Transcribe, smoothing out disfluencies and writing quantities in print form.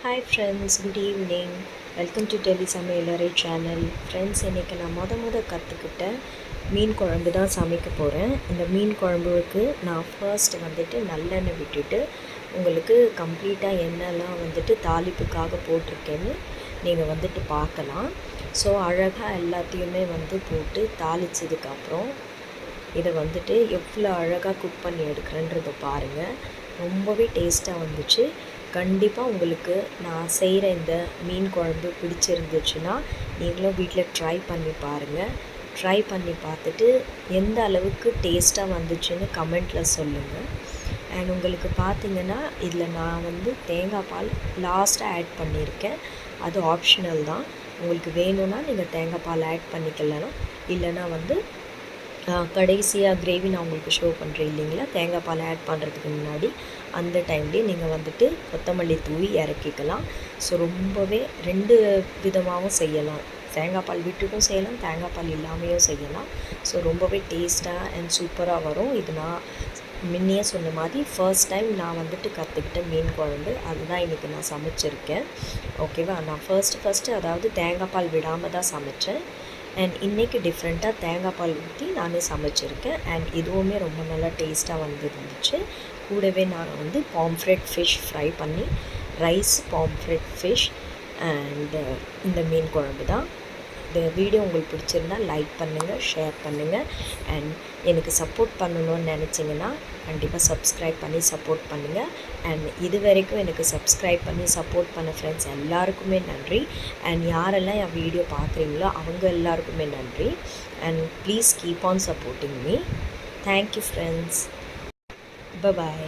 Hi friends, good evening. Welcome to Delhi Samayalare channel. Friends, இன்றைக்கி நான் கற்றுக்கிட்ட மீன் குழம்பு தான் சமைக்க போகிறேன். இந்த மீன் குழம்புக்கு நான் ஃபர்ஸ்ட் நல்லெண்ணெய் விட்டுட்டு உங்களுக்கு கம்ப்ளீட்டாக எண்ணெய்லாம் தாளிப்புக்காக போட்டிருக்கேன்னு நீங்கள் பார்க்கலாம். ஸோ அழகாக எல்லாத்தையுமே போட்டு தாளித்ததுக்கப்புறம் இதை எவ்வளோ அழகாக குக் பண்ணி எடுக்கிறேன்றதை பாருங்கள். ரொம்பவே டேஸ்ட்டாக வந்துச்சு. கண்டிப்பாக உங்களுக்கு நான் செய்கிற இந்த மீன் குழம்பு பிடிச்சிருந்துச்சுன்னா நீங்களும் வீட்டில் ட்ரை பண்ணி பாருங்கள். ட்ரை பண்ணி பார்த்துட்டு எந்த அளவுக்கு டேஸ்ட்டாக வந்துச்சுன்னு கமெண்ட்டில் சொல்லுங்கள். அண்ட் உங்களுக்கு பார்த்திங்கன்னா இதில் நான் தேங்காய் பால் லாஸ்ட்டாக ஆட் பண்ணியிருக்கேன். அது ஆப்ஷனல் தான். உங்களுக்கு வேணும்னா நீங்கள் தேங்காய் பால் ஆட் பண்ணிக்கலாம். இல்லைனா கடைசியாக கிரேவி நான் உங்களுக்கு ஷோ பண்ணுறேன் இல்லைங்களா, தேங்காய் பால் ஆட் பண்ணுறதுக்கு முன்னாடி அந்த டைம்லேயே நீங்கள் கொத்தமல்லி தூவி இறக்கிக்கலாம். ஸோ ரொம்பவே 2 விதமாகவும் செய்யலாம். தேங்காய் பால் விட்டுட்டும் செய்யலாம், தேங்காய் பால் இல்லாமையும் செய்யலாம். ஸோ ரொம்பவே டேஸ்ட்டாக அண்ட் சூப்பராக வரும். இது நான் முன்னையே சொன்ன மாதிரி ஃபர்ஸ்ட் டைம் நான் கற்றுக்கிட்ட மீன் குழம்பு அதுதான் இன்றைக்கி நான் சமைச்சிருக்கேன். ஓகேவா, நான் ஃபர்ஸ்ட்டு அதாவது தேங்காய் பால் விடாமல் தான் சமைச்சேன். அண்ட் இன்றைக்கி டிஃப்ரெண்ட்டாக தேங்காய் பால் ஊற்றி நானே சமைச்சிருக்கேன். அண்ட் இதுவுமே ரொம்ப நல்லா டேஸ்ட்டாக வந்துருந்துச்சு. கூடவே நான் பாம்ஃப்ரெட் ஃபிஷ் ஃப்ரை பண்ணி ரைஸ், பாம்ஃப்ரெட் ஃபிஷ் அண்டு இந்த மீன் குழம்பு தான். இந்த வீடியோ உங்களுக்கு பிடிச்சிருந்தா லைக் பண்ணுங்கள், ஷேர் பண்ணுங்கள். அண்ட் எனக்கு சப்போர்ட் பண்ணணும்னு நினச்சிங்கன்னா கண்டிப்பாக சப்ஸ்கிரைப் பண்ணி சப்போர்ட் பண்ணுங்கள். அண்ட் இது வரைக்கும் எனக்கு சப்ஸ்கிரைப் பண்ணி சப்போர்ட் பண்ண ஃப்ரெண்ட்ஸ் எல்லாருக்குமே நன்றி. அண்ட் யாரெல்லாம் என் வீடியோ பார்க்குறீங்களோ அவங்க எல்லாருக்குமே நன்றி. And please keep on supporting me. Thank you friends. Bye-bye.